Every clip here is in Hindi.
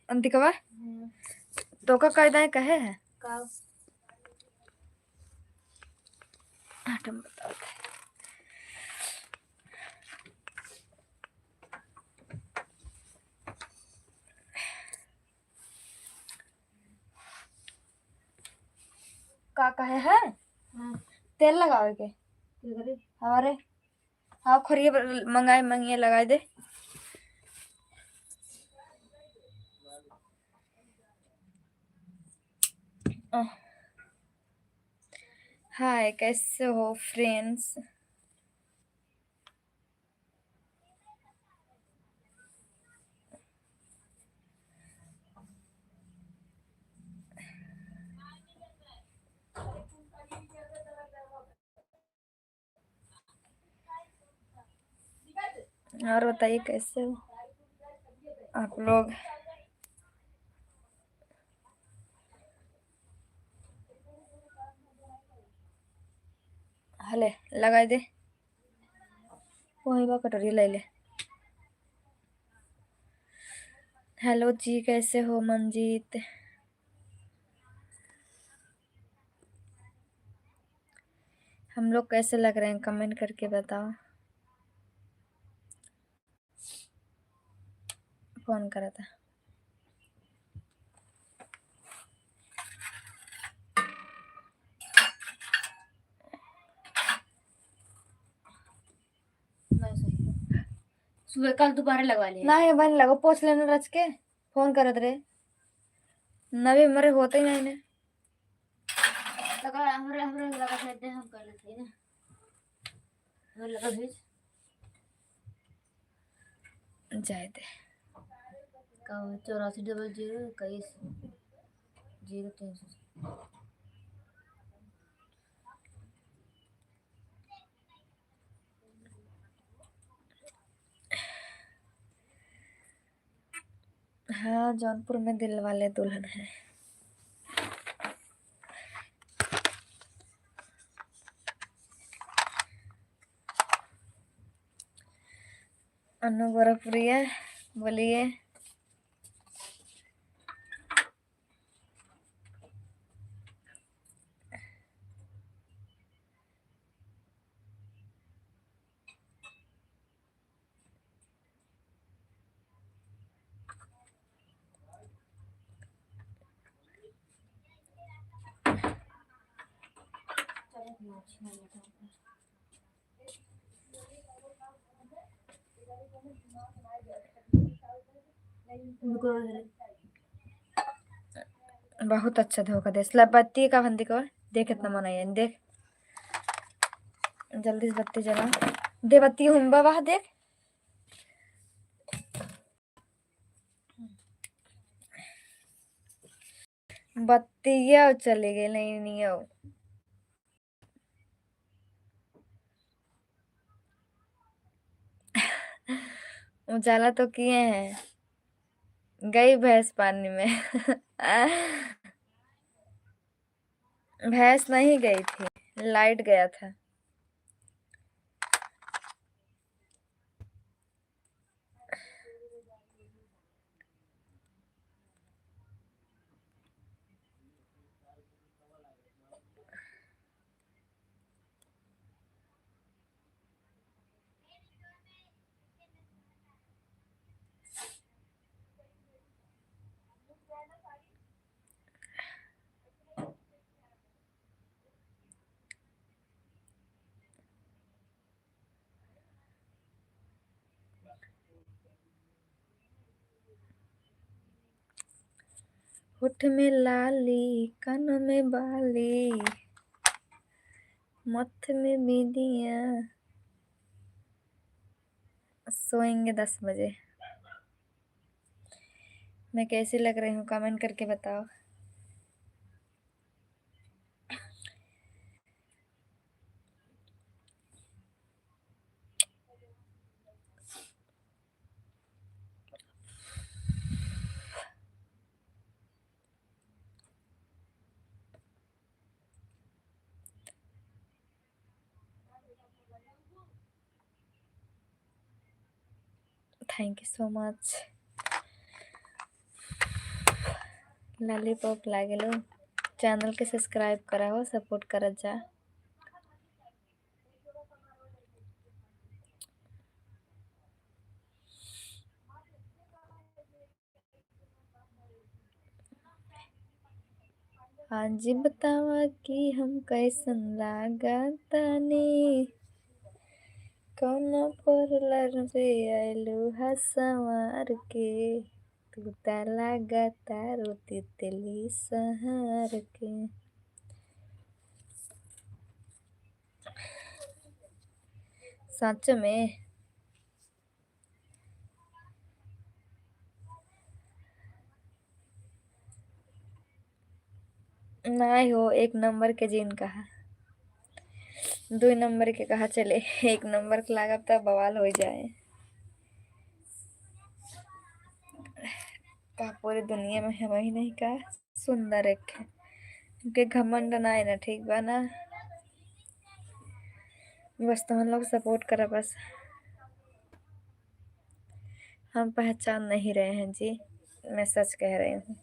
अंतिकवा तो का कायदा कहे है तुम बताओ का कहे है तेल लगाओ के हमारे हाँ खोरिए मंगाए मंगिए लगाए दे हाय कैसे हो फ्रेंड्स और बताइए कैसे हो आप लोग हले लगाए दे वही बा कटोरी ले ले हेलो जी कैसे हो मंजीत हम लोग कैसे लग रहे हैं कमेंट करके बताओ फोन करा था सुबह कल दोबारा लगवा लिया नहीं बन लगो पोछ लेना रच के फोन करत रे नवे मरे होते ही नहीं ने लगा हमरे लगा देते हम कर लेते ना हमरे लगा भेज जाए दे का 840021 हाँ जौनपुर में दिल वाले दुल्हन है अनु गोरखपुरिया बोलिए बहुत अच्छा धोखा दे बत्ती का बंदी को देख इतना मन है देख जल्दी से बत्ती जला दे बत्ती हूँ बाबा देख बत्ती चली गई नहीं आओ उजाला तो किए हैं गई भैंस पानी में भैंस नहीं गई थी लाइट गया था होठ में लाली कान में बाली मथ में बिंदिया सोएंगे 10 बजे मैं कैसी लग रही हूँ कमेंट करके बताओ thank you so much lollipop लागे लो। चैनल के सब्सक्राइब करा हो, सपोर्ट करत जा। आज बतावा कि हम कैसन लागतानी, कौना परलर से आइलू हसवार के, तू ता लागता रोती तितली सहार के। सच में नहीं हो, 1 नंबर के जिन कहा, 2 नंबर के कहा चले, 1 नंबर के लागब तब बवाल हो जाए। का पूरी दुनिया में है वही नहीं का सुंदर एक है, उनके घमंड ना है ना, ठीक बा ना। बस तो हम लोग सपोर्ट करा बस। हम पहचान नहीं रहे हैं जी, मैं सच कह रही हूँ।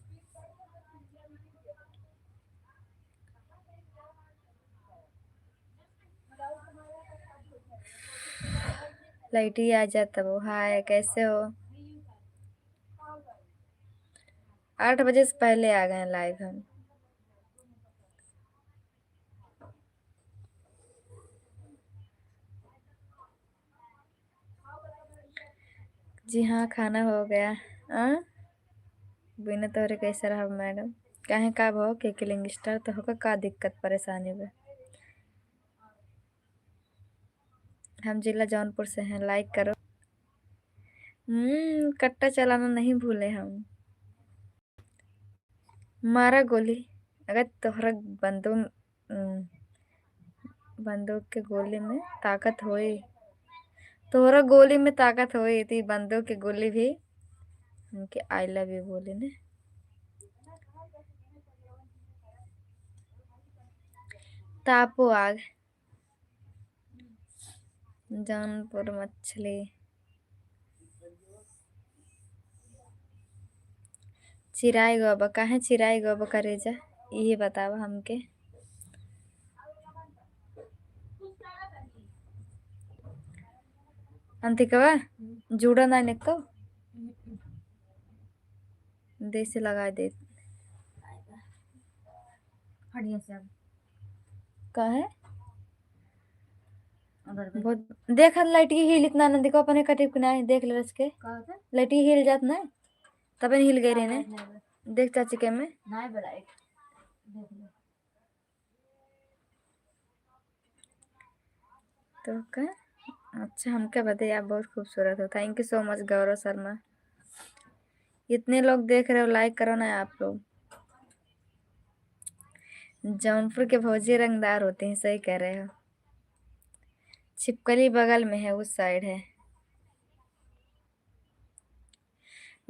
लाइट ही आ जाता वो। हाय, कैसे हो? 8 बजे से पहले आ गए लाइव हम। जी हाँ, खाना हो गया। बिना तोहरे कैसे रहा मैडम? काहे का भाव के किलिंग स्टार तो होगा, का दिक्कत परेशानी बा? हम जिला जौनपुर से हैं, लाइक करो। कट्टा चलाना नहीं भूले हम। मारा गोली, अगर तोहरा बंदूक के गोली में ताकत होई, तोहरा गोली में ताकत होई थी, बंदूक की गोली भी उनके आई लव यू बोले ने। तापो आग, जौनपुर मछली। चिराई गोबा, काहे चिराई गोबा करे जा, यही बतावा हमके। अंतिकवा जुड़ा ना निको देसे लगा दे। हटिया से अब काहे अगर बहुत देख, लाइट की हिल इतना न देखो अपने कटिप के ना देख ले रस के, का होता लाइट की हिल जात ना, तब हिल गई रे ने। नहीं देख चाची के में बलाइट देख लो। तो का अच्छा, हमके बताइए, आप बहुत खूबसूरत हो। Thank you so much Gaurav Sharma. इतने लोग देख रहे हो, लाइक करो ना आप लोग। जौनपुर के भौजी रंगदार होते हैं, सही कह रहे हो। छिपकली बगल में है, उस साइड है।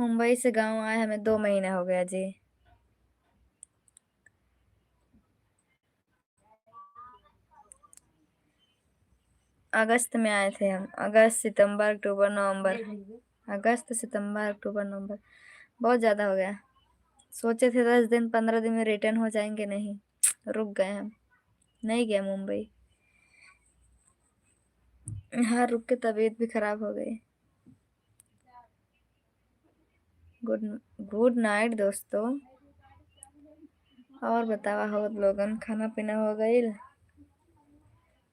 मुंबई से गांव आए हमें 2 महीना हो गया जी। अगस्त में आए थे हम, अगस्त सितंबर अक्टूबर नवंबर, अगस्त सितंबर अक्टूबर नवंबर, बहुत ज़्यादा हो गया। सोचे थे 10 दिन 15 दिन में रिटर्न हो जाएंगे, नहीं, रुक गए हम, नहीं गए मुंबई। यहाँ रुक के तबीयत भी खराब हो गई। गुड गुड नाइट दोस्तों। और बतावा हो लोगन, खाना पीना हो गई?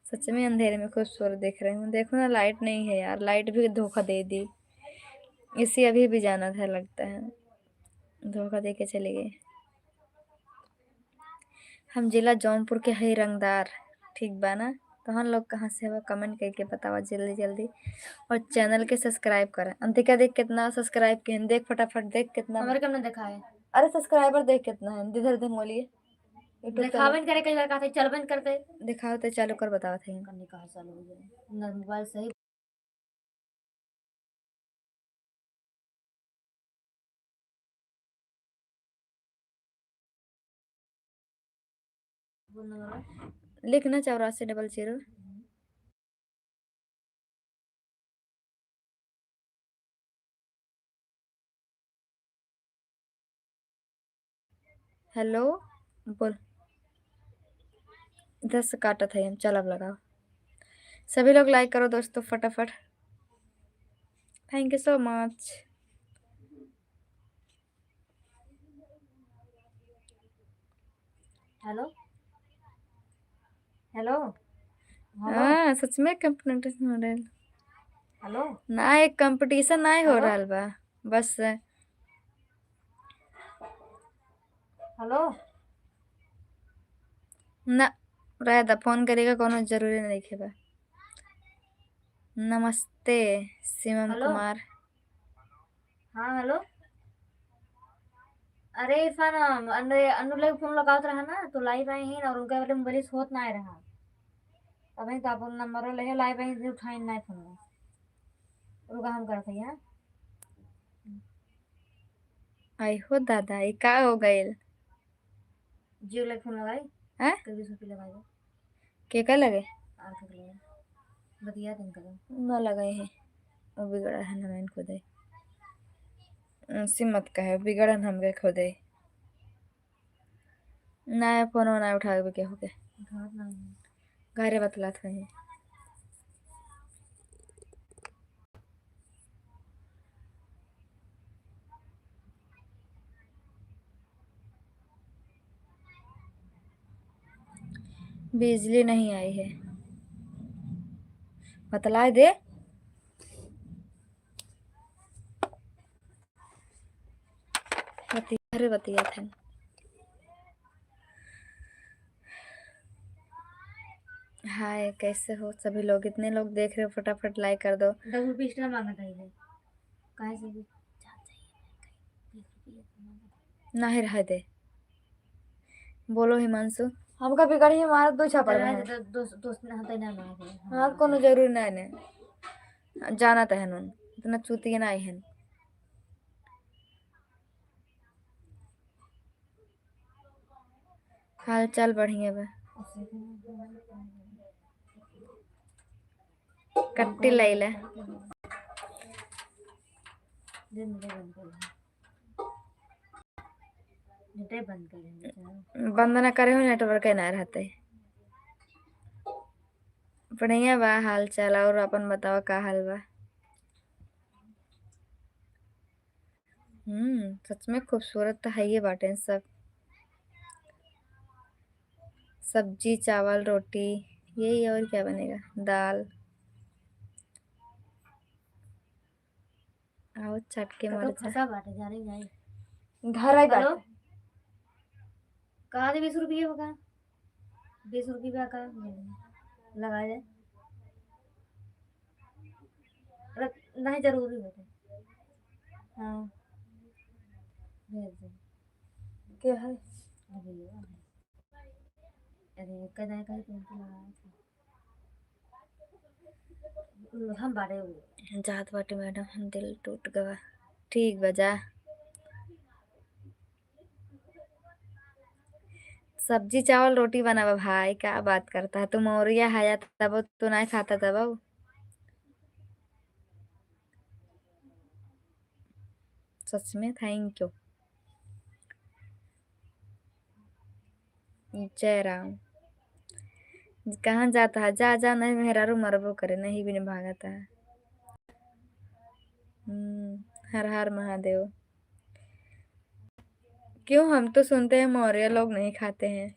सच में अंधेरे में खूबसूरत दिख रही हूँ। देखो ना, लाइट नहीं है यार, लाइट भी धोखा दे दी। इसी अभी भी जाना था लगता है, धोखा दे के चले गए। हम जिला जौनपुर के है रंगदार, ठीक बा ना? तो हम लोग कहाँ से हो, कमेंट करके बतावा जल्दी जल्दी। और चैनल के सब्सक्राइब करें। अंतिका देख कितना सब्सक्राइब किए हैं, देख फटाफट देख कितना। हमारे कम ने देखा है। अरे सब्सक्राइबर देख कितना है, इधर इधर बोलिए। देखा बंद करे, कई लड़का थे, चल बंद करते दिखाओ तो चालू कर, बताओ थे। करने का चालू हो जाए मोबाइल सही बोलने वाला। लिखना 8400। हेलो बोल। इधर से काटा था हम, चल अब लगाओ। सभी लोग लाइक करो दोस्तों फटाफट। Thank you so much. Hello hello hello हाँ सच में कंपटीशन हो रहा है हेलो ना, एक कंपटीशन ना हो हेलो रहा बा। बस हेलो ना रह दा, फोन करेगा कोनो जरूरी नहीं है बा। नमस्ते शिवम हेलो कुमार। हाँ हेलो। अरे इरफान अनु लोग फोन लगावत रहा ना तो लाइव आई ही और उनका वाले मोबाइल होत ना रहा। तभी तो अपन नंबर ले लाइव आई उठाई ना फोन। रुका हम करते हैं। आई हो दादा, ये का हो गइल? जियो ले फोन लगाई हैं? कभी सुपी लगाई के का लगे? आर कर ले बतिया दिन करो। न लगाए हैं, वो बिगड़ा है ना मैंने खुदे। सिमत का है बिगड़न हमके खुदे। ना फोन ना उठा के हो गए। घर ना घरे बतला था ही। बिजली नहीं आई है, बतला दे। घरे बतिया था। हाय कैसे हो सभी लोग? इतने लोग देख रहे हो, फटाफट लाइक कर दो। 10 रुपये एक्स्ट्रा मांगा था ये कहाँ से भी चाहिए 20 रुपये ना ही रह दे। बोलो हिमांशु, हमका बिगड़ी है, हमारा दो छापड़ में है। दोस्त दोस्त ना होता ना मांगे हाँ कोनो जरूरी नहीं ने जाना तो है नून, इतना चूती ना आई है। हाल चाल बढ़िया बा। कट्टी लैला दिन में बंद कर बंद ना करे हो, नेटवर्क ना रहते। बढ़िया बा हाल चाल, और अपन बताओ का हाल बा? सच में खूबसूरत तो है ये बाटे सब। सब्जी चावल रोटी यही, और क्या बनेगा? दाल। आओ चटके तो मर जा। फंसा बाटे जा रही जाए। घर आई हेलो बात। कहा दे 20 रुपये होगा 20 रुपये का लगा दे नहीं जरूरी होते हाँ भेज दे क्या है? अरे कदा कहीं पेंट लगाया था हम बारे जात बाटे मैडम, दिल टूट गवा। ठीक बजा। सब्जी चावल रोटी बनावा भाई, क्या बात करता है तू? मोरिया हाया तब तू नहीं खाता तब। सच में थैंक यू। जय राम। कहाँ जाता है? जा जा, नहीं मेहरारू मरबो करे, नहीं भी नहीं भागता है। हर हर महादेव। क्यों? हम तो सुनते हैं मौर्य लोग नहीं खाते हैं।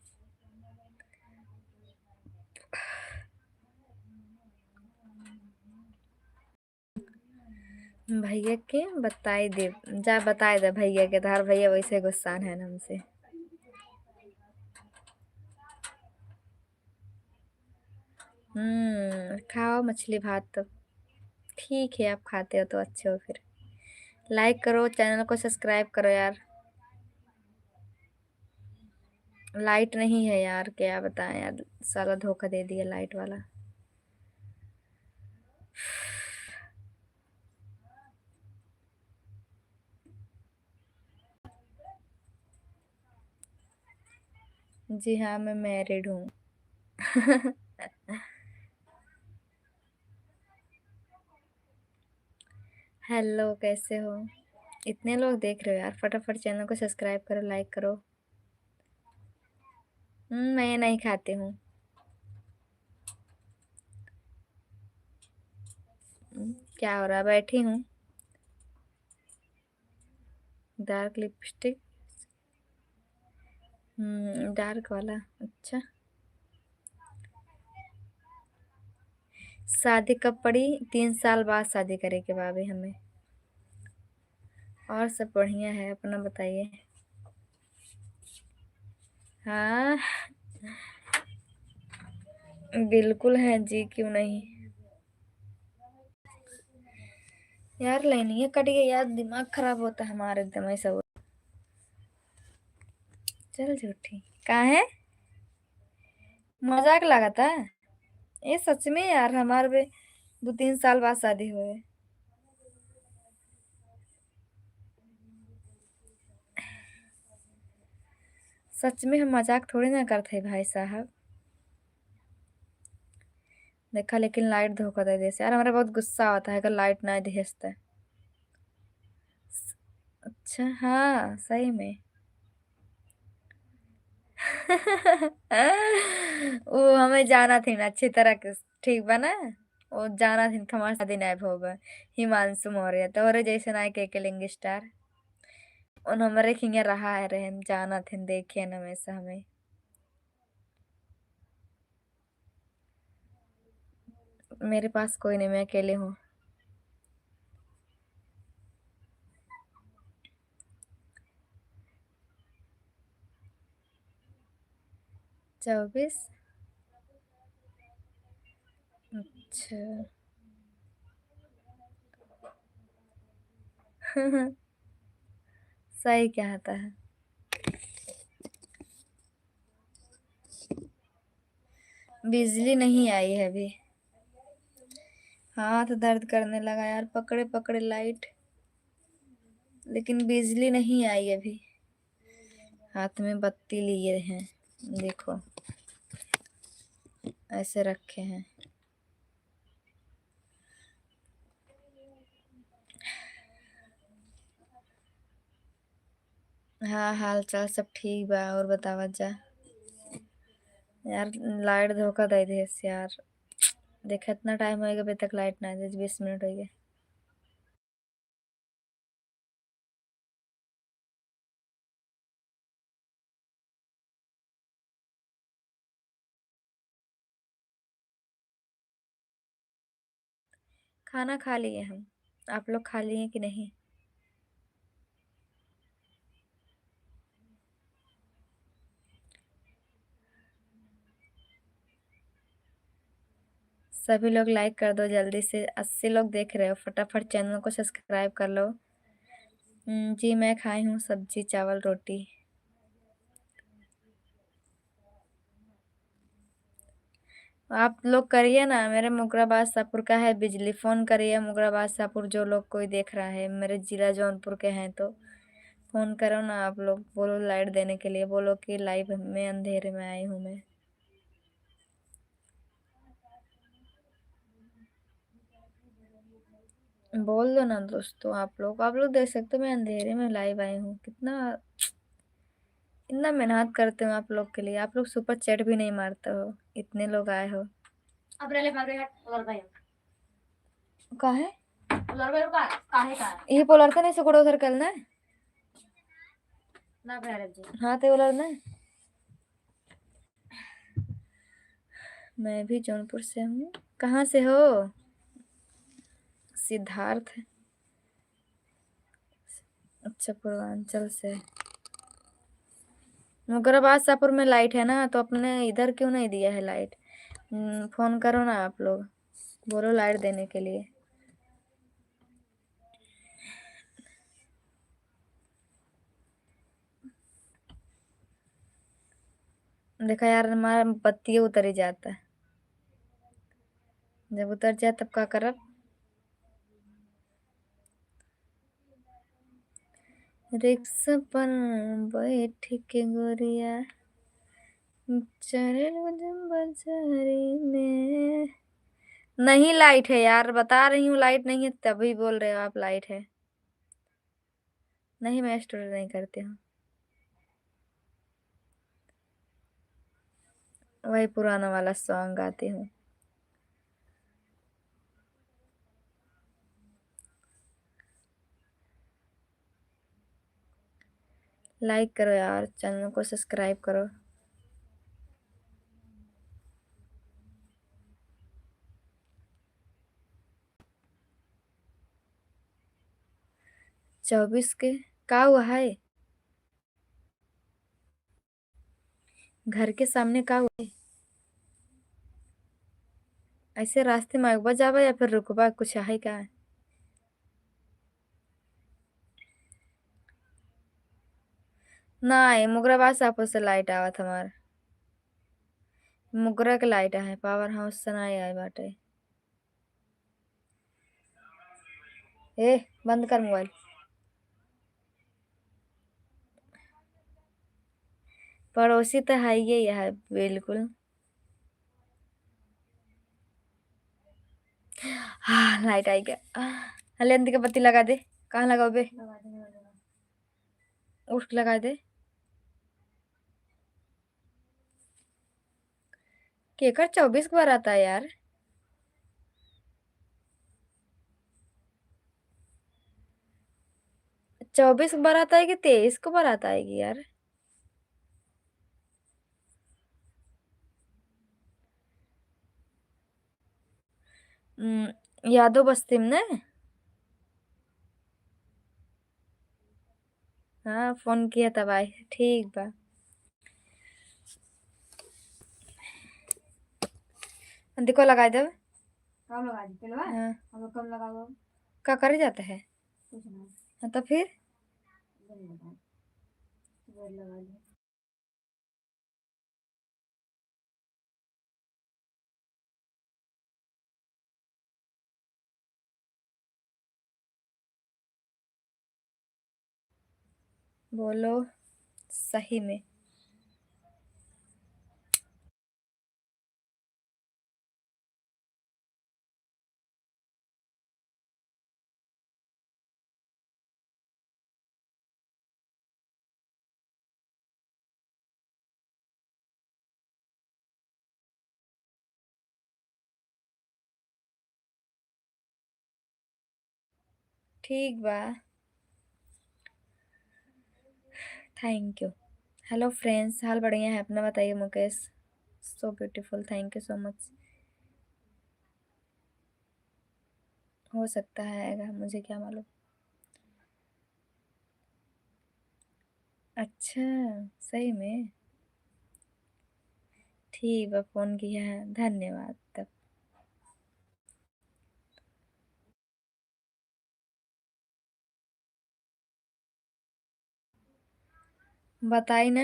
भैया के बताई दे, जा बताए दे भैया के, तार भैया वैसे गुस्सान है ना हमसे। खाओ मछली भात तो ठीक है, आप खाते हो तो अच्छे हो फिर। लाइक करो, चैनल को सब्सक्राइब करो यार। लाइट नहीं है यार, क्या बताएं यार, साला धोखा दे दिया लाइट वाला। जी हाँ मैं मैरिड हूँ। हेलो कैसे हो? इतने लोग देख रहे हो यार, फटाफट चैनल को सब्सक्राइब करो, लाइक करो। मैं ये नहीं खाती हूँ। क्या हो रहा है? बैठी हूँ। Dark lipstick. डार्क वाला। अच्छा। शादी कब पड़ी? 3 साल बाद शादी करेंगे भाभी हमें। और सब बढ़िया है, अपना बताइए। हाँ, बिल्कुल है जी, क्यों नहीं। यार लाइनिंग कट गई यार, दिमाग खराब होता है हमारा एकदम ऐसा चल झूठी। कहाँ है? मजाक लगा था। ये सच में यार, हमारे भी 2-3 साल बाद शादी हुए। सच में हम मजाक थोड़ी ना करते भाई साहब। देखा, लेकिन लाइट धोखा दे दे यार, हमारा बहुत गुस्सा आता है अगर लाइट ना भेजता है। अच्छा, हाँ सही में। वो हमें जाना थी ना अच्छी तरह के। ठीक बा ना। वो जाना थी हमारे शादी नायब होगा। हिमांशु मौर्य तोरे जैसे नायक के लिंग स्टार। उन हमारे खिंगे रहा है रहन जाना थे, देखे न हमेशा हमें। मेरे पास कोई नहीं, मैं अकेले हूँ। चौबीस। अच्छा। सही क्या आता है। बिजली नहीं आई है अभी। हाथ दर्द करने लगा यार, पकड़े पकड़े लाइट। लेकिन बिजली नहीं आई अभी। हाथ में बत्ती लिए हैं, देखो ऐसे रखे हैं। हाँ, हाल चाल सब ठीक बा, और बतावा जा। यार लाइट धोखा दे दे यार। देख इतना टाइम होएगा अभी तक लाइट ना दे, 20 मिनट हो गए। खाना खा लिए हम। आप लोग खा लिए कि नहीं? सभी लोग लाइक कर दो जल्दी से, 80 लोग देख रहे हो, फटाफट चैनल को सब्सक्राइब कर लो। जी मैं खाई हूँ सब्जी चावल रोटी। आप लोग करिए ना, मेरे मुगराबाद शाहपुर का है बिजली, फोन करिए मुगराबाद शाहपुर जो लोग कोई देख रहा है, मेरे जिला जौनपुर के हैं तो फोन करो ना आप लोग, बोलो लाइट देने के लिए, बोलो कि लाइव में अंधेरे में आई हूँ मैं। बोल दो ना दोस्तों, आप लोग देख सकते हो मैं अंधेरे में लाइव आई हूँ, कितना इतना मेहनत करते हो आप लोग के लिए, आप लोग सुपर चैट भी नहीं मारते हो, इतने लोग आए हो। अब रेले भाग रहे उधर भाई का है? उधर भाई का काहे का ये पोलर था नहीं सुकड़ो उधर कल ना। ना प्यारे जी हाँ तो पोलर ना। मैं भी जौनपुर से हूँ। कहाँ से हो? सिद्धार्थ। अच्छा, पूर्वांचल से। मुगराबाद शाहपुर में लाइट है ना, तो अपने इधर क्यों नहीं दिया है लाइट? फोन करो ना आप लोग, बोलो लाइट देने के लिए। देखा यार, हमारा बत्ती उतर ही जाता है। जब उतर जाए तब क्या करब? रिक्शा पर बैठ के गोरिया चले बाजारी में। नहीं लाइट है यार, बता रही हूँ लाइट नहीं है, तभी बोल रहे हो आप लाइट है। नहीं, मैं स्टोरी नहीं करती हूँ। वही पुराना वाला सॉन्ग गाती हूँ। लाइक करो यार, चैनल को सब्सक्राइब करो। चौबीस के का हुआ है? घर के सामने का हुआ है? ऐसे रास्ते में आगवा जावा या फिर रुकबा, कुछ है का? ना मुगरा पास आपो से लाइट आवत हमार। मुगरा के लाइट है, पावर हाउस से ना आए बाटे। ए बंद कर मोबाइल। पड़ोसी तो है ये है बिल्कुल। हाँ लाइट आई गया। हले के बत्ती लगा दे। कहाँ लगाओ बे? उठ के लगा दे। केकर 24 बार आता है यार। 24 बार आता है कि 23 को बार आता है कि यार? यादव बस्ती में ने। हाँ फोन किया तब आई, ठीक बा। देखो लगा दे। कब लगा दी पहले? हाँ। हम लोग कब लगा दो? क्या करे जाता है? कुछ नहीं। हाँ, तो फिर लगा दी। बोलो सही में। ठीक बा, थैंक यू। हेलो फ्रेंड्स, हाल बढ़िया है अपना बताइए Mukesh. So beautiful, thank you so much. हो सकता है आएगा, मुझे क्या मालूम। अच्छा, सही में? ठीक बा, फोन किया है, धन्यवाद तब। बताई ना,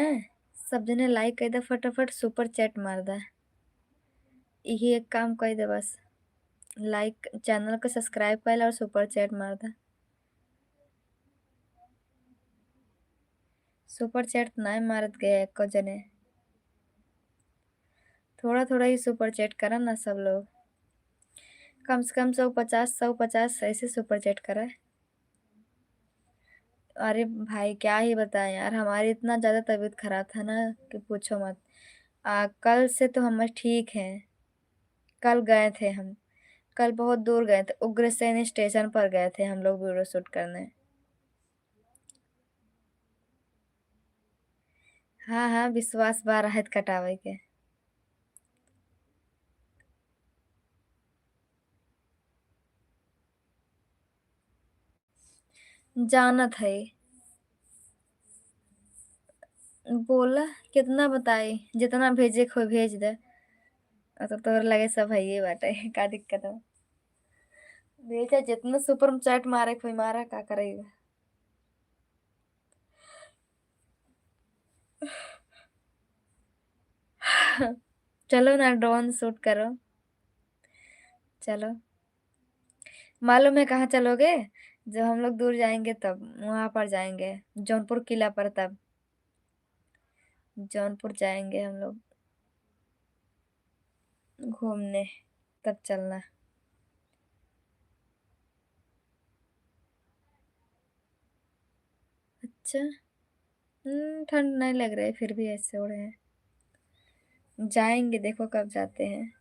सब जने लाइक कर दे, फटाफट सुपर चैट मार दे। यही एक काम कर दे बस। लाइक, चैनल को सब्सक्राइब कर और सुपर चैट मार दे। सुपर चैट ना मारत गए एको जने। थोड़ा थोड़ा ही सुपर चैट करा ना सब लोग। कम से कम 150 ऐसे सुपर चैट करा। अरे भाई क्या ही बताएं यार, हमारी इतना ज़्यादा तबीयत खराब था ना कि पूछो मत। कल से तो हम ठीक हैं। कल गए थे हम। कल बहुत दूर गए थे, उग्रसेन स्टेशन पर गए थे हम लोग वीडियो शूट करने। हाँ हाँ, विश्वास बा रहत कटावे के। जानत है। बोला कितना बताई, जितना भेजे को भेज दे। तो तोर लगे सब है ये बाटे। का दिक्कत है? भेजा जितना सुपर चैट मारे कोई मारा, का करेगा। चलो ना ड्रोन शूट करो। चलो। मालूम है कहाँ चलोगे? जब हम लोग दूर जाएंगे तब वहां पर जाएंगे, जौनपुर किला पर, तब जौनपुर जाएंगे हम लोग घूमने, तब चलना। अच्छा। ठंड नहीं लग रहा है फिर भी ऐसे हो रहे हैं। जाएंगे, देखो कब जाते हैं।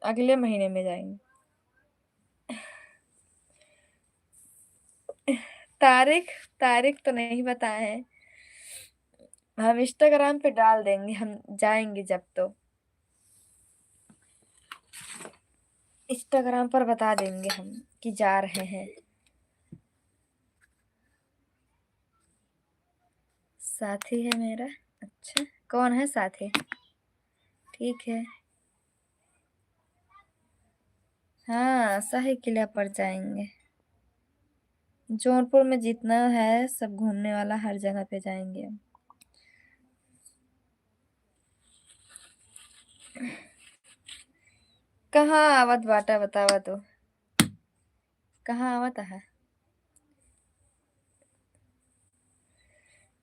अगले महीने में जाएंगे। तारीख, तारीख तो नहीं बताए हैं। हम इंस्टाग्राम पे डाल देंगे, हम जाएंगे जब तो इंस्टाग्राम पर बता देंगे हम कि जा रहे हैं। साथी है मेरा। अच्छा, कौन है साथी? ठीक है। हाँ, सही किला पर जाएंगे। जौनपुर में जितना है सब घूमने वाला, हर जगह पे जाएंगे हम। कहाँ आवत बाटा बतावा तो, कहाँ आवत है?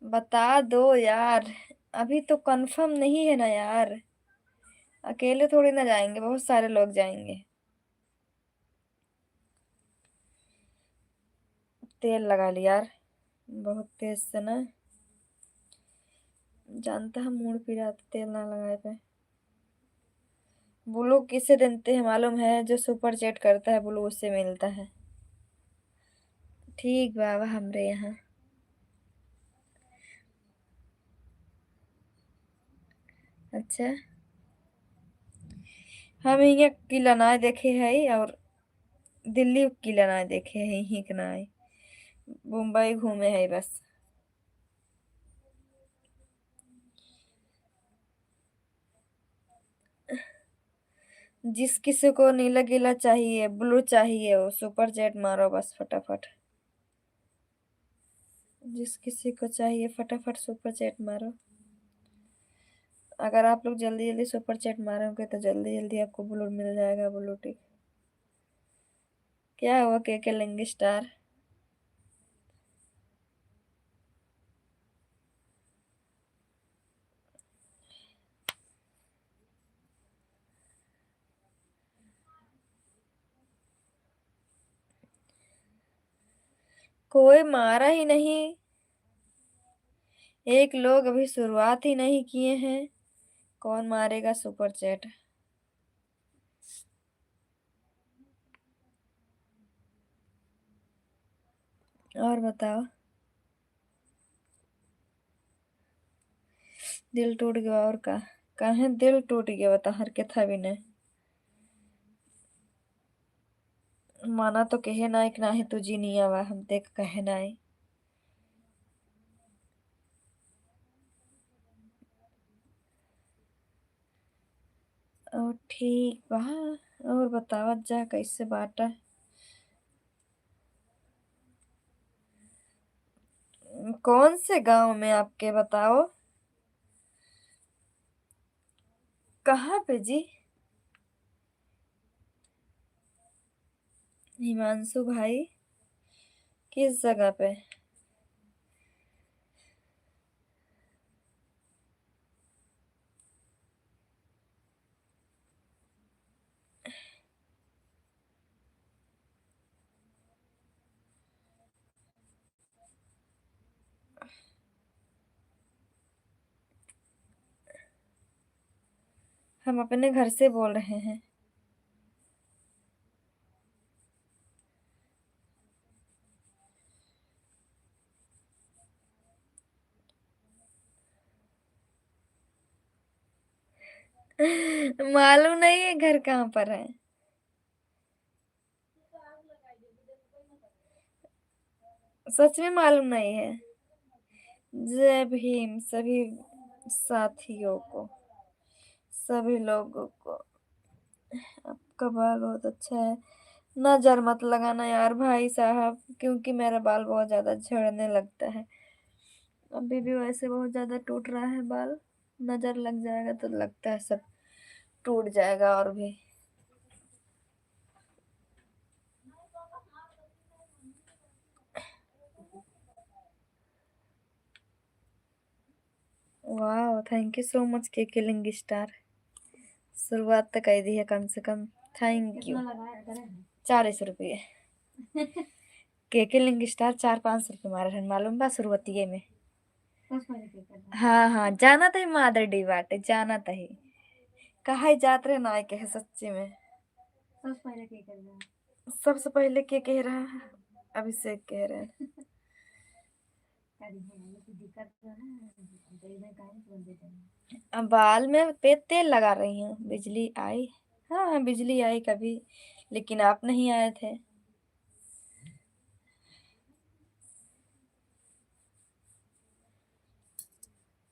बता दो यार, अभी तो कंफर्म नहीं है ना यार। अकेले थोड़ी ना जाएंगे, बहुत सारे लोग जाएंगे। तेल लगा लिया यार, बहुत तेज से ना। जानता है मूड पिरा तो तेल ना लगाए पे। ब्लू किसे देते हैं मालूम है? जो सुपर चैट करता है ब्लू, उससे मिलता है। ठीक बाबा, हमरे यहाँ। अच्छा, हम यहाँ किला ना देखे है, और दिल्ली किला ना देखे है, यहीं के ना। मुंबई घूमे है बस। जिस किसी को नीला गीला चाहिए, ब्लू चाहिए, वो सुपर चैट मारो बस फटाफट। जिस किसी को चाहिए फटाफट सुपर चैट मारो। अगर आप लोग जल्दी जल्दी सुपर चैट मारोगे तो जल्दी जल्दी आपको ब्लू मिल जाएगा, ब्लू टिक। क्या हुआ, के लेंगे स्टार? कोई मारा ही नहीं। एक लोग अभी शुरुआत ही नहीं किए हैं, कौन मारेगा सुपर चैट? और बताओ। दिल टूट गया और का? काहे दिल टूट गया बता, हर के था भी नहीं। माना तो कहे ना, एक ना है तुझी नहीं आवा, हम देख कहे ना है। और ठीक बा। और बतावत जा कैसे बाटा। कौन से गांव में आपके, बताओ? कहाँ पे जी? हिमांशु भाई, किस जगह पे? हम अपने घर से बोल रहे हैं। मालूम नहीं है घर कहाँ पर है। सच में मालूम नहीं है। जय भीम सभी साथियों को, सभी लोगों को। आपका बाल बहुत अच्छा है। नजर मत लगाना यार भाई साहब, क्योंकि मेरा बाल बहुत ज्यादा झड़ने लगता है। अभी भी वैसे बहुत ज्यादा टूट रहा है बाल। नजर लग जाएगा तो लगता है सब टूट जाएगा और भी। वाह, थैंक यू सो मच के किलिंग स्टार। शुरुआत तो कर दी है कम से कम। Thank you. 40 रुपये। के लिंग स्टार 400-500 रुपये मारे हैं मालूम बा शुरुआतिये में। बस पहले के कर रहा हाँ हाँ, जाना था मादर डी बाटे, जाना था ही। कहा जात रहे ना के है सच्ची में। सबसे पहले के कर रहा सबसे पहले के कह रहा है? अभिषेक कह रहे हैं। करी है तो दिक्कत तो है ना, तो इधर काम कर देते हैं। अब बाल में पे तेल लगा रही हूँ, बिजली आई। हाँ हाँ, बिजली आई कभी, लेकिन आप नहीं आए थे।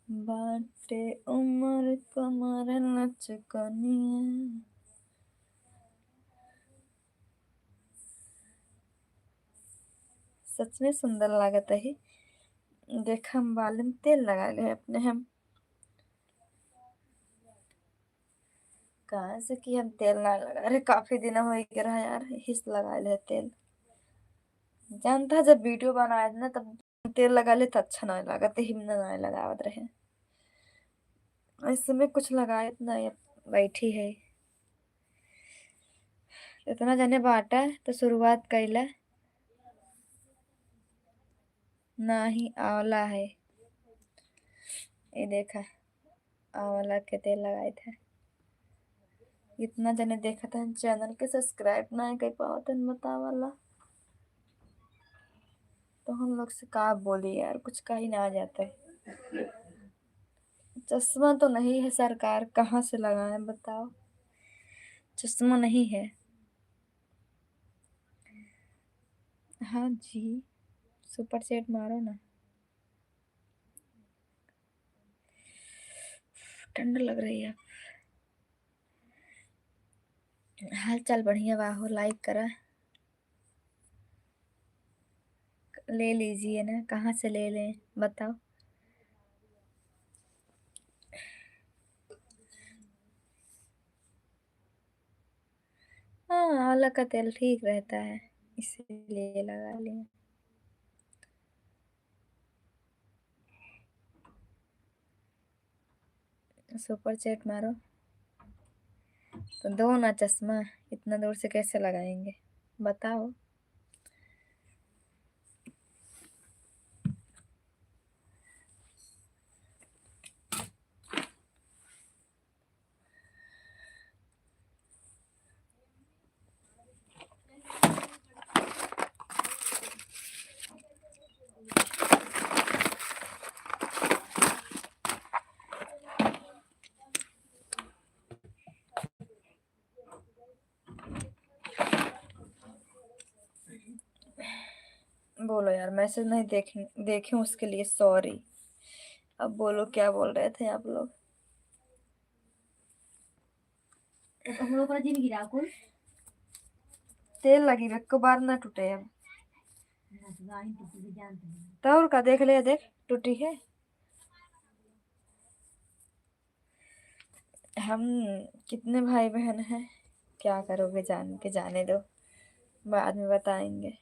बाटे उमर कमर लचकनिया। सच में सुंदर लागत है। देख हम बाल में तेल लगा ले अपने हम। कहाँ से कि हम तेल ना लगा रहे, काफी दिन हो गया रहा यार, हिस लगा ले तेल। जानता है जब वीडियो बनाए थे ना तब तेल लगा ले तो अच्छा ना लगा, तो हिमना ना लगावत रहे। इस समय कुछ लगाए तो नहीं, अब बैठी है। इतना जाने बाटा है तो शुरुआत कैला। ना ही आंवला है, ये देखा, आंवला के तेल लगाए थे। इतना जने देखा था, चैनल के सब्सक्राइब ना कर पाओ तो बतावाला। तो हम लोग से का बोली यार, कुछ का ही ना आ जाता है। चश्मा तो नहीं है, सरकार कहाँ से लगाए बताओ। चश्मा नहीं है। हाँ जी, सुपर सेट मारो ना। ठंड लग रही है। हाल चाल बढ़िया बा हो, लाइक करा। ले लीजिए ना, कहाँ से ले लें बताओ। हाँ, आंवला का तेल ठीक रहता है, इसीलिए लगा लिया। सुपर चैट मारो तो दो ना चश्मा, इतना दूर से कैसे लगाएंगे बताओ। बोलो यार, मैसेज नहीं देखे उसके लिए सॉरी। अब बोलो क्या बोल रहे थे आप लोग। तो हम लोग का जिन गिरा कुल तेल लगी को बार ना टूटे अब। ना तो गाड़ी टूटी भी जानते हैं। तो और का देख ले, देख टूटी है। हम कितने भाई बहन हैं, क्या करोगे जान के, जाने दो, बाद में बताएंगे।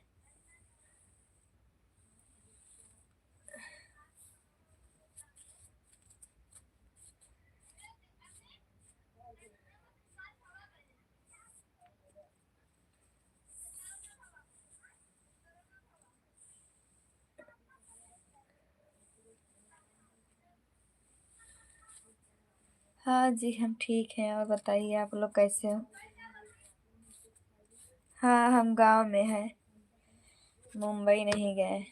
हाँ जी, हम ठीक हैं, और बताइए आप लोग कैसे हो। हाँ, हम गांव में हैं, मुंबई नहीं गए।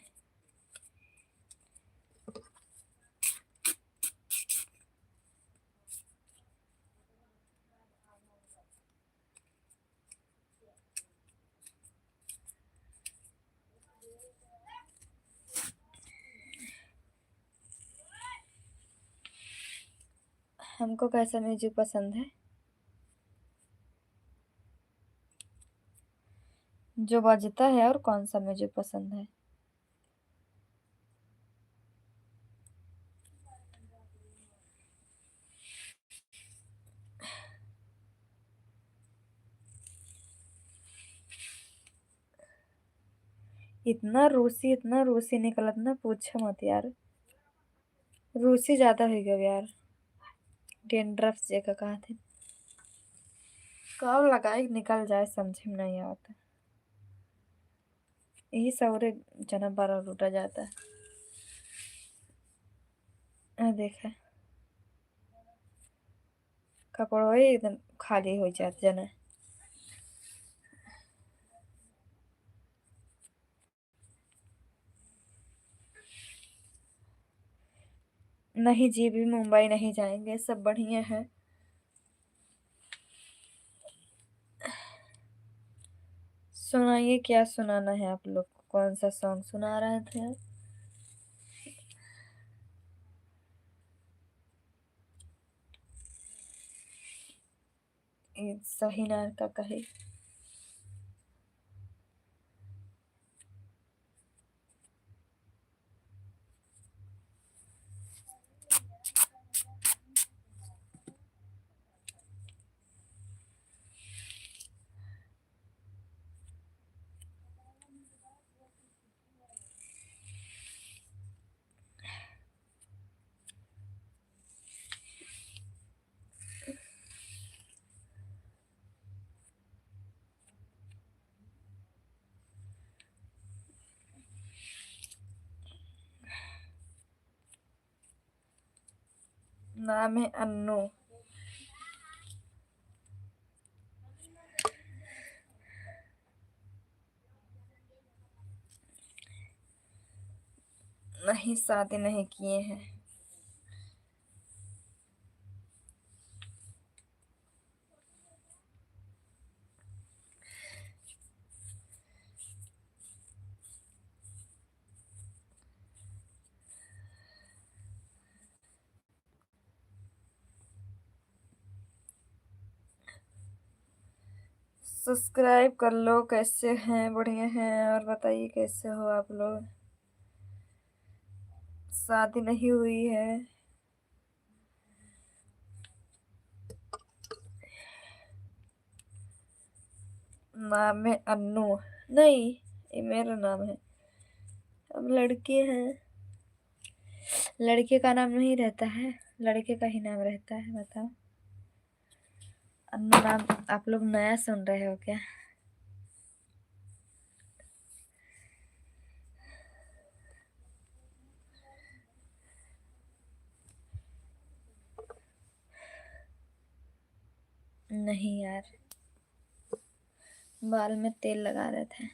हमको कैसा म्यूजिक पसंद है? जो बजता है, और कौन सा म्यूजिक पसंद है? इतना रूसी निकलत ना, पूछो मत यार। रूसी ज्यादा हो गया यार, डेंड्रफ जगह कहा थे। कब लगाई निकल जाए समझ में नहीं आता। यही सवरे जना बारह लूटा जाता है। देखा कपड़ वही एकदम खाली हो जात जना। नहीं जी, भी मुंबई नहीं जाएंगे, सब बढ़िया है। सुनाइए, क्या सुनाना है आप लोग को? कौन सा सॉन्ग सुना रहे थे? सही नार का कहे। नाम है अन्नू। नहीं, शादी नहीं किए हैं। सब्सक्राइब कर लो। कैसे हैं? बढ़िया हैं। और बताइए कैसे हो आप लोग? शादी नहीं हुई है। नाम है अन्नू। नहीं, ये मेरा नाम है। अब लड़के हैं, लड़के का नाम नहीं रहता है, लड़के का ही नाम रहता है। बताओ, अन्नू नाम आप लोग नया सुन रहे हो क्या? नहीं यार, बाल में तेल लगा रहे थे।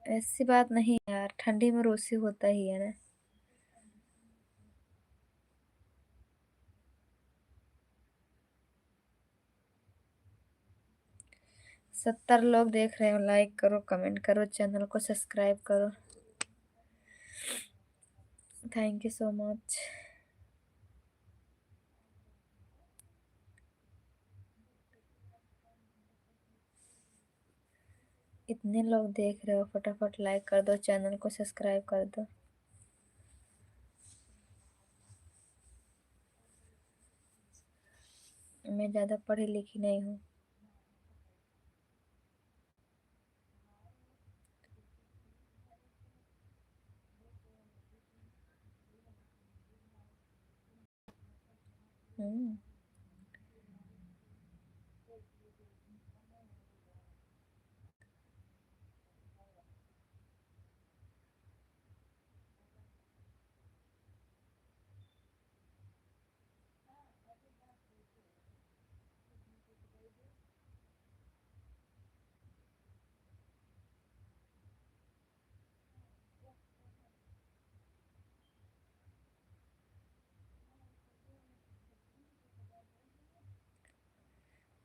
ऐसी बात नहीं यार, ठंडी में रोसी होता ही है ना। 70 लोग देख रहे हो। लाइक करो, कमेंट करो, चैनल को सब्सक्राइब करो। Thank you so much. इतने लोग देख रहे हो, फटाफट लाइक कर दो, चैनल को सब्सक्राइब कर दो। मैं ज्यादा पढ़ी लिखी नहीं हूँ। हम्म।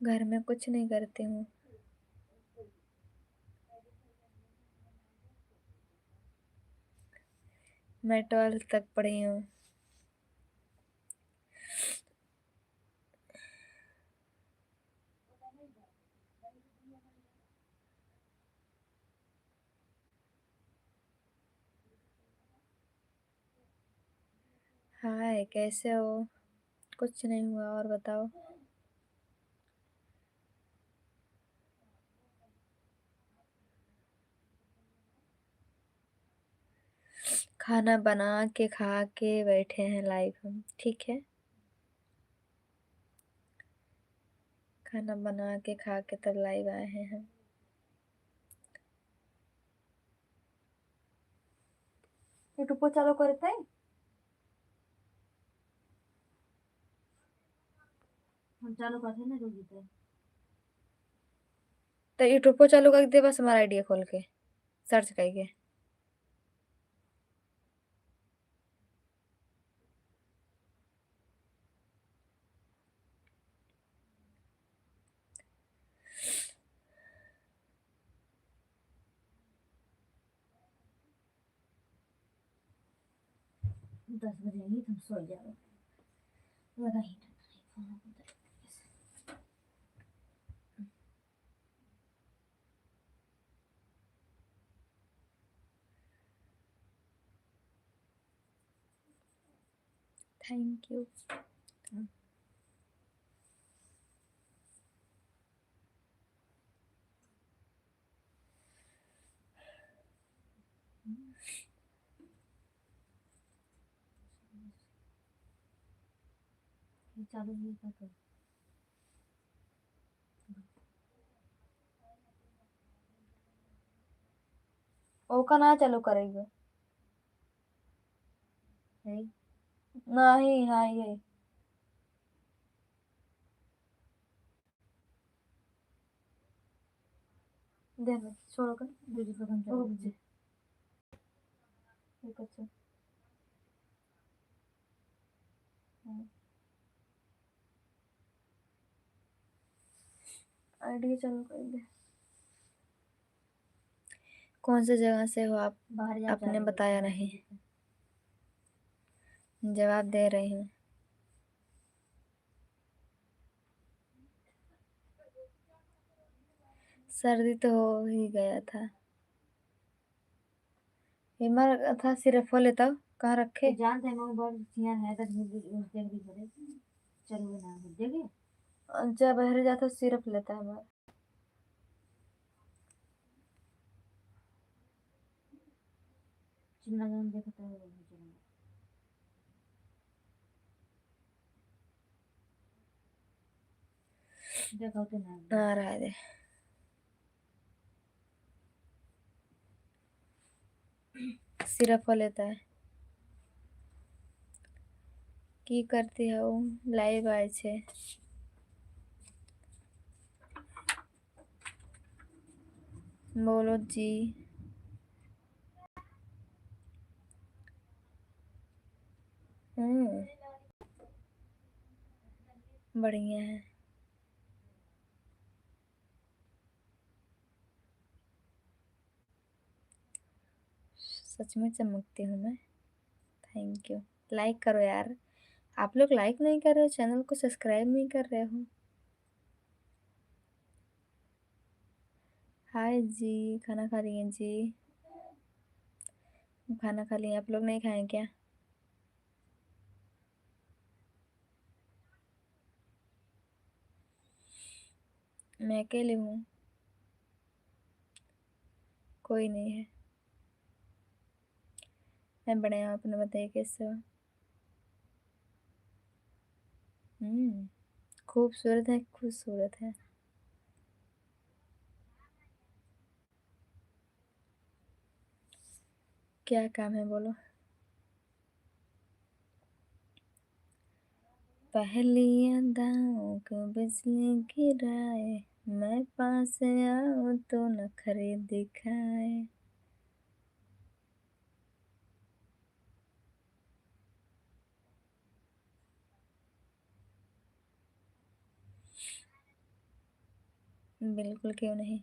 घर में कुछ नहीं करती हूँ। मैं 12th तक पढ़ी हूँ। हाय, कैसे हो? कुछ नहीं हुआ, और बताओ। खाना बना के खा के बैठे हैं लाइव हम, ठीक है। खाना बना के खा के तब लाइव आए हैं हम। यूट्यूब चालू करते हैं हम चालू करते ना रोज जीते तो यूट्यूब चालू कर दे बस हमारा आइडिया खोल के सर्च करके। दस बजे ही तुम सो जाओ लगा ही थैंक यू। चालू नहीं था तो ओका ना चालू करेंगे है नहीं। हाँ ये दे दे छोड़ो कर दीदी को हम रुक चालू जा एक अच्छा आइडिया चालू कर दे। कौन सी जगह से हो आप? बाहर जा आपने बताया नहीं। जवाब दे रही हूँ। सर्दी तो हो ही गया था। बीमार था सिर्फ हो लेता कहाँ रखे? जानते हैं मम्मी बहुत सियान है तो देख दी करे चलो ना देखे जब बहरे जाता सिर्फ लेता है बार। चिमना जान देखता है देखो तो ना ना रहा दे। सिर्फ हो लेता है। की करती है वो लाइव आए छे। बोलो जी। बढ़िया है। सच में चमकती हूँ मैं। Thank you. लाइक करो यार। आप लोग लाइक नहीं कर रहे हो, चैनल को सब्सक्राइब नहीं कर रहे हो। हाय जी। खाना खा रही हैं जी? खाना खा लिया, आप लोग नहीं खाए क्या? मैं अकेली हूँ, कोई नहीं है। मैं बढ़िया हूँ, अपने बताइए कैसे हो? खूबसूरत है, खूबसूरत है। क्या काम है बोलो? पहली अदाओं को बिजली गिराए, मैं पास आऊं तो नखरे दिखाए। बिल्कुल, क्यों नहीं।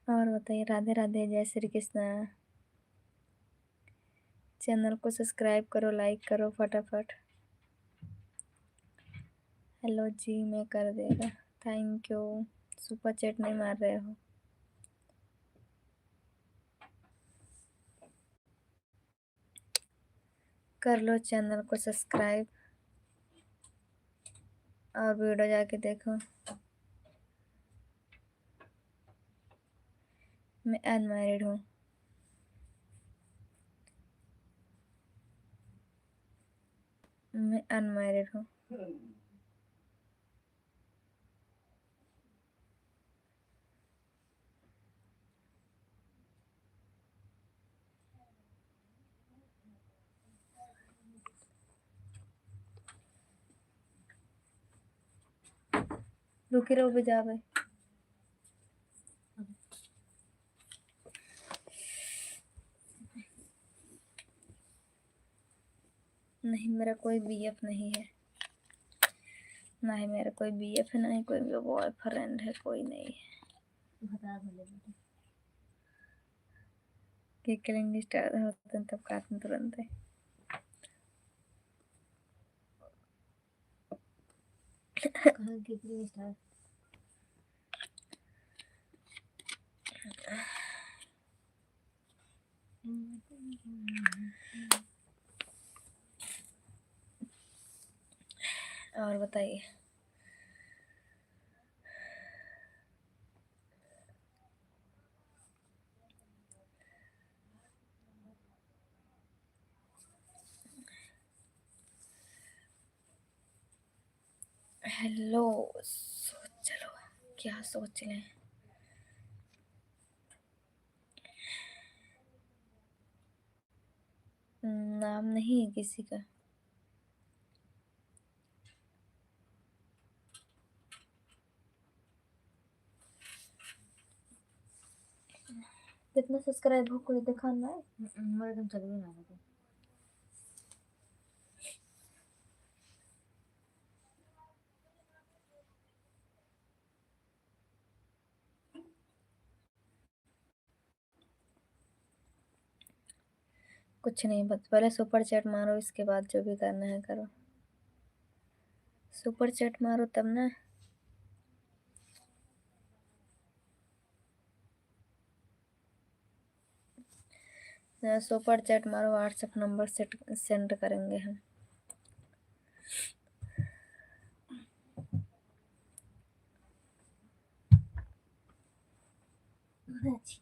और बताइए। राधे राधे, जय श्री कृष्णा। चैनल को सब्सक्राइब करो, लाइक करो फटाफट। हेलो जी, मैं कर देगा। Thank you. सुपर चैट नहीं मार रहे हो? कर लो चैनल को सब्सक्राइब। और वीडियो जाके देखो। मैं अनमैरिड हूँ। मैं अनमैरिड हूँ। रुकी रहो भी जा भाई। नहीं, मेरा कोई बीएफ नहीं है। ना ही मेरा कोई बीएफ है, ना ही कोई बॉयफ्रेंड है, कोई नहीं है। बता भले बेटे। कि किलिंग स्टार्ट होते हैं तब काटने तुरंत है। कहाँ की किलिंग स्टार्ट? और बताइए। हेलो। चलो, क्या सोच लें। नाम नहीं है किसी का। कितना सब्सक्राइब हो कोई दिखाना है? मेरे तुम चल भी ना रहे। कुछ नहीं, बस पहले सुपर चैट मारो, इसके बाद जो भी करना है करो। सुपर चैट मारो तब ना। सुपर चैट मारो, व्हाट्सएप नंबर सेंड करेंगे हम। अच्छी।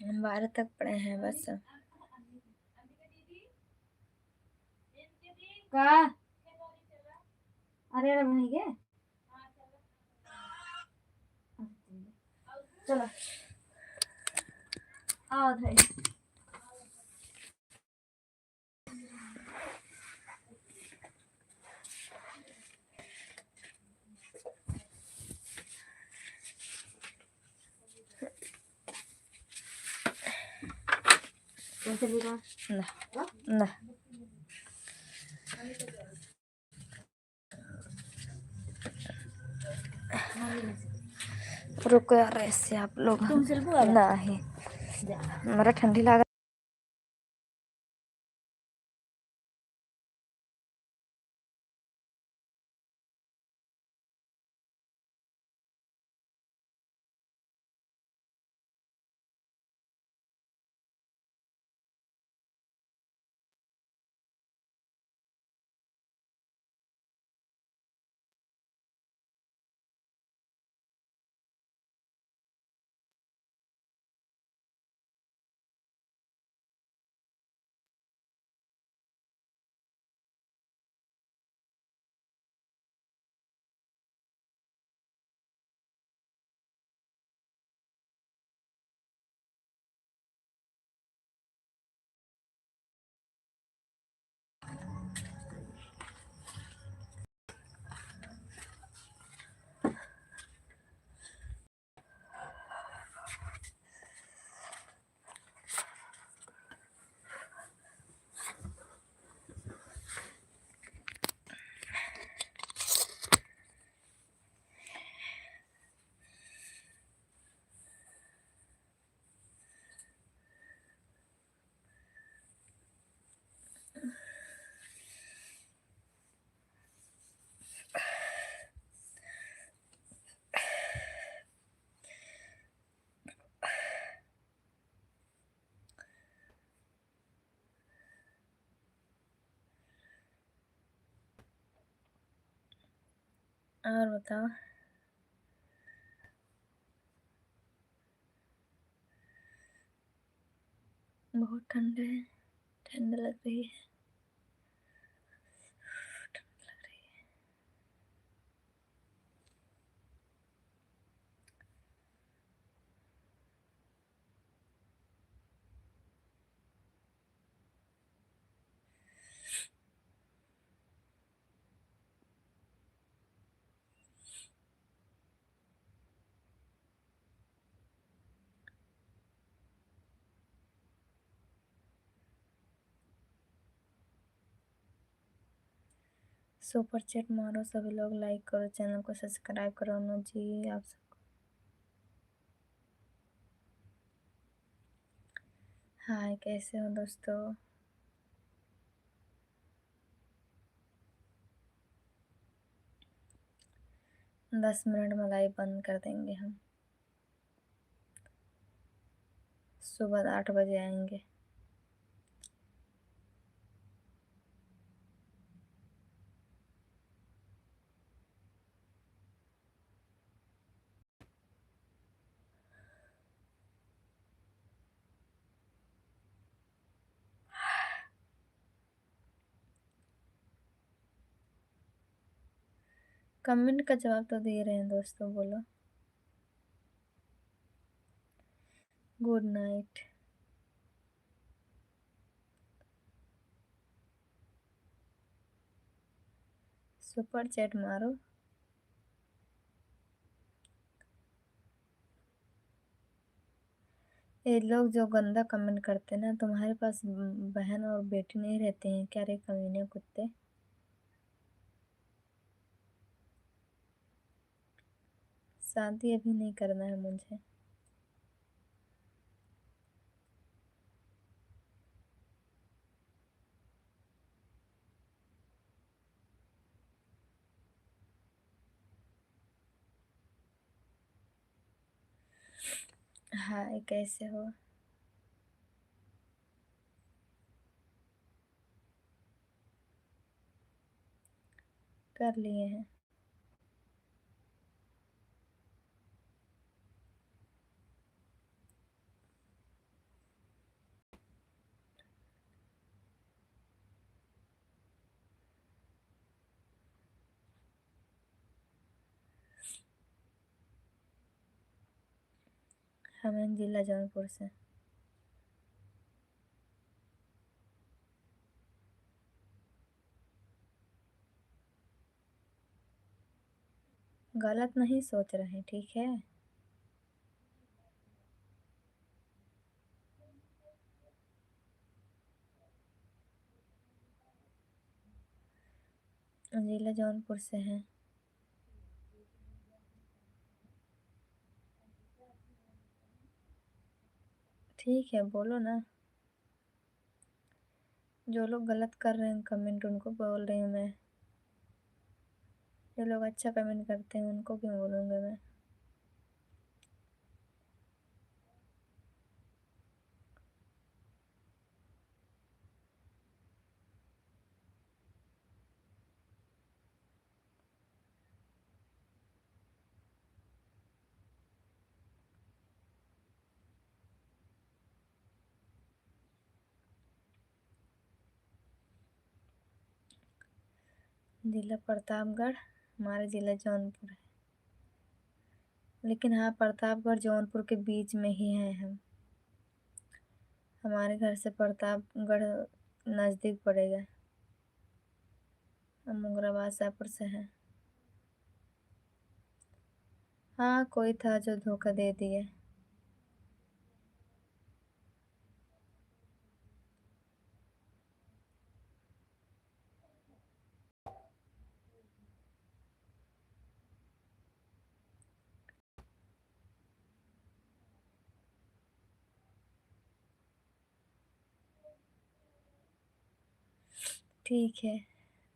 हम 12 तक पढ़े हैं बस। का अरे अरे वही के चलो आओ भाई। कैसे भी का ना ना। रुको यार, ऐसे आप लोग तुम सिल्पू वाला ना ही मेरा ठंडी लगा। और बताओ। बहुत ठंड है, ठंड लग रही है। सुपर चैट मारो सभी लोग, लाइक करो, चैनल को सब्सक्राइब करो। अनु जी आप सब हाय, कैसे हो दोस्तों? 10 मिनट में लाइव बंद कर देंगे हम। सुबह 8 बजे आएंगे। कमेंट का जवाब तो दे रहे हैं दोस्तों, बोलो। Good night. सुपर चैट मारो। ये लोग जो गंदा कमेंट करते हैं ना, तुम्हारे पास बहन और बेटी नहीं रहते हैं क्या रे कमीने कुत्ते? शादी अभी नहीं करना है मुझे। हाय, कैसे हो? कर लिए हैं। हमें जिला जौनपुर से। गलत नहीं सोच रहे, ठीक है? जिला जौनपुर से हैं। ठीक है, बोलो ना। जो लोग गलत कर रहे हैं कमेंट, उनको बोल रही हूँ मैं। जो लोग अच्छा कमेंट करते हैं उनको क्यों बोलूँगा मैं? जिला प्रतापगढ़, हमारा जिला जौनपुर है। लेकिन हाँ, प्रतापगढ़ जौनपुर के बीच में ही है हम। हमारे घर से प्रतापगढ़ नज़दीक पड़ेगा। हम मुंगराबाद शाहपुर से हैं। हाँ, कोई था जो धोखा दे दिया। ठीक है,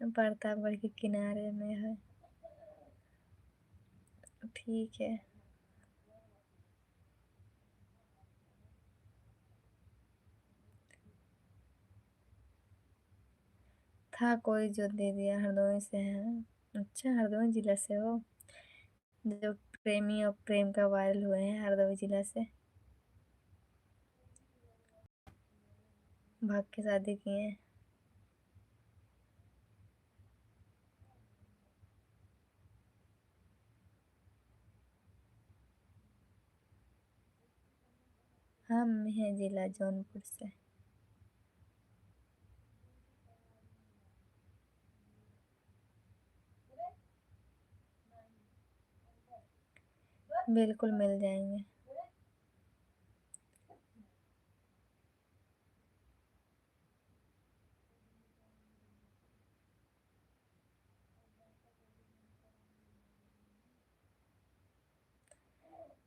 प्रतापगढ़ के किनारे में है। ठीक है। था कोई जो दे दिया, हरदोई से है। अच्छा, हरदोई जिला से हो। जो प्रेमी और प्रेम का वायरल हुए हैं हरदोई जिला से, भाग के शादी किए हैं। हम हैं जिला जौनपुर से। बिल्कुल मिल जाएंगे।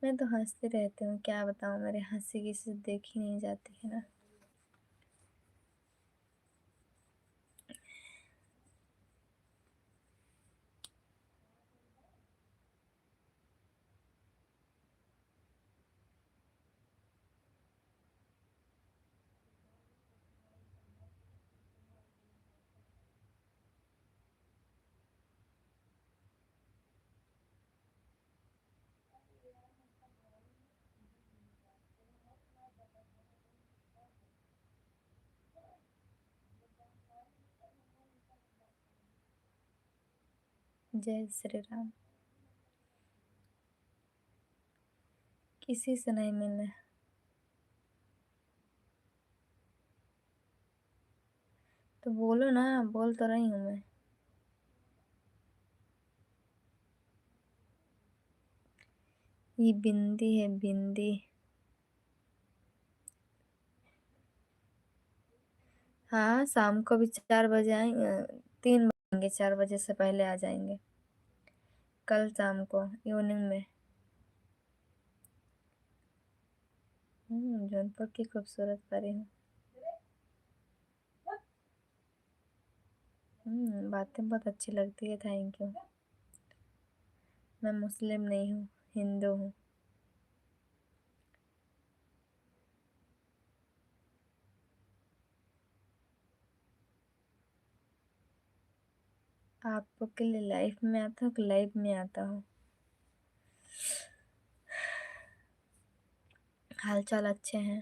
मैं तो हंसती रहती हूँ, क्या बताऊँ, मेरे हंसी किसी से देखी नहीं जाती है ना। जय श्री राम। किसी से नहीं मिलना। तो बोलो ना, बोल तो रही हूँ मैं। ये बिंदी है, बिंदी। हाँ, शाम को भी 4 बजे आएंगे। 3 बजेंगे, 4 बजे से पहले आ जाएंगे। कल शाम को इवनिंग में। जौनपुर की खूबसूरत परी हूँ। बातें बहुत अच्छी लगती है, थैंक यू। मैं मुस्लिम नहीं हूँ, हिंदू हूँ। आपके लिए लाइफ में आता हूँ कि लाइव में आता हूँ। हाल चाल अच्छे हैं।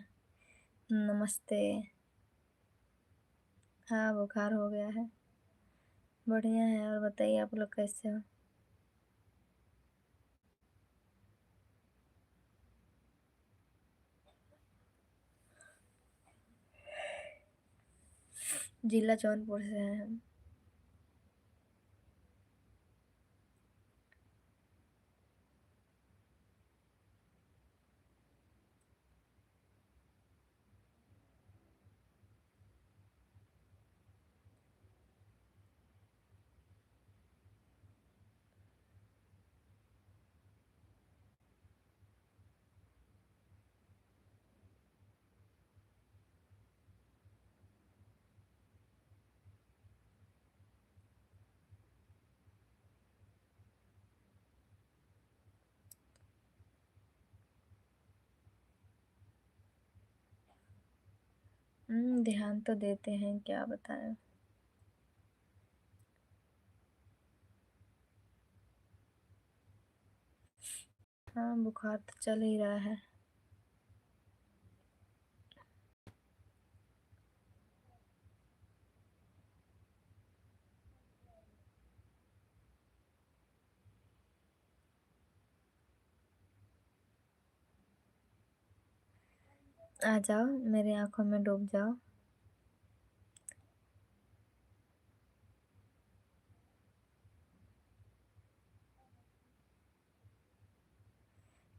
नमस्ते। हाँ, बुखार हो गया है। बढ़िया है, और बताइए आप लोग कैसे हो। जिला जौनपुर से हैं हम। ध्यान तो देते हैं, क्या बताएं। हाँ, बुखार तो चल ही रहा है। आ जाओ, मेरी आंखों में डूब जाओ।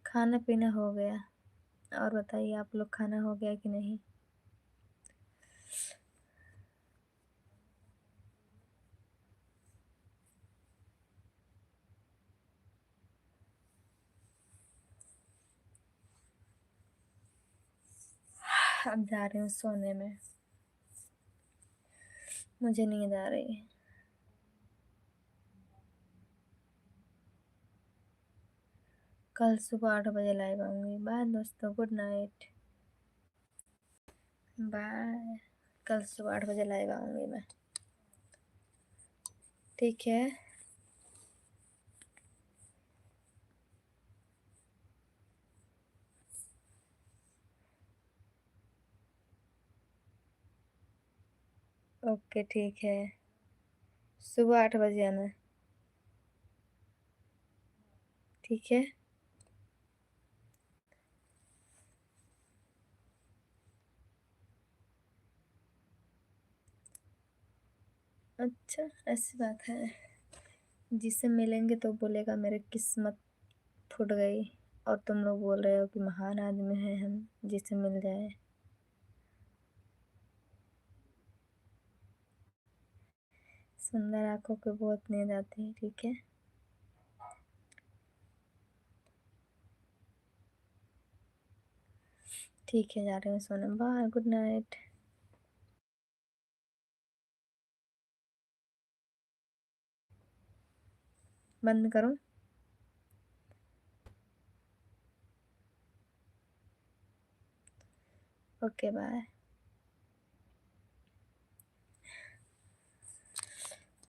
खाना पीना हो गया। और बताइए आप लोग, खाना हो गया कि नहीं। अब जा रही हूँ सोने में। मुझे नींद आ रही है। कल सुबह 8 बजे लाइव आऊंगी। बाय दोस्तों, गुड नाइट। बाय। कल सुबह 8 बजे लाइव आऊंगी मैं। ठीक है। ओके ठीक है, सुबह 8 बजे आना। ठीक है। अच्छा, ऐसी बात है। जिससे मिलेंगे तो बोलेगा मेरी किस्मत फूट गई, और तुम लोग बोल रहे हो कि महान आदमी है हम, जिससे मिल जाए। सुंदर आंखों को बहुत नींद आती है। ठीक है। ठीक है, जा रही हूँ सोने, बाय, गुड नाइट। बंद करो। Okay bye.